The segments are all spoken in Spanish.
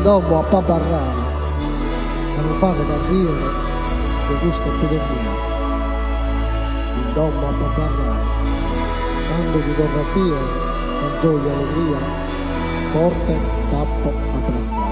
Dopo a paparrare, ma non fa che da ridere di questa epidemia. Indommo a paparrare, tanto ti do rabbia, con gioia e allegria, forte tappo abbracciare.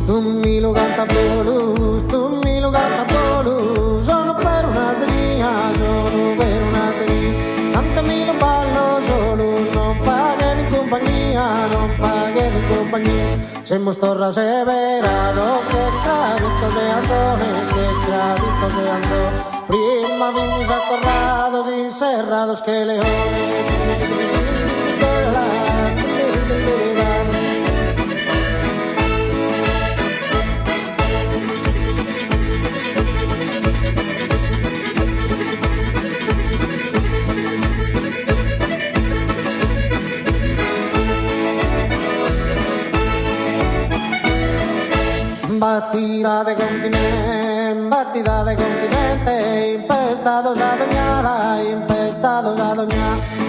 Tu mi lo canta blu, sono per una tria, sono per una tria, cantami lo ballo solo, non fa che di compagnia, non fa che di compagnia, siamo storra severados, que cravito se andones, que cravito se andó, prima vimos acorrados y cerrados que leones. Batida de continente, impestados a doñar,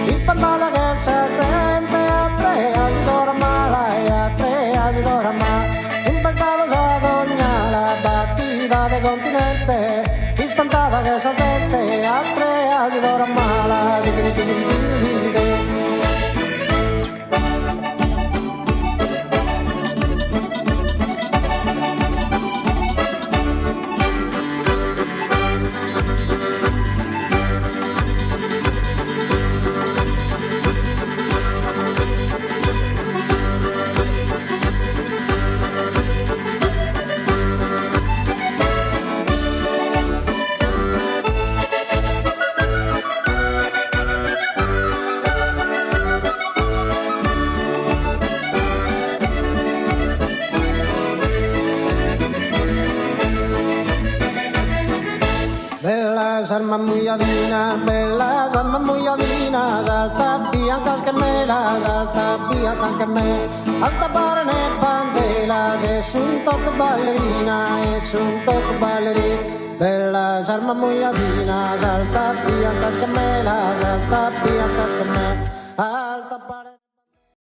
espantada que se atente a tres dora mala y a tres dora mala, impestados a doñar, batida de continente, espantada que se atente a tres dora mala. Bellas almas muy adivinas, altas biancas que melas, altas biancas que me, alta para pandelas, es un toque ballerina, es un toque ballerina. Bellas almas muy adivinas, altas biancas que melas, altas biancas que me, alta para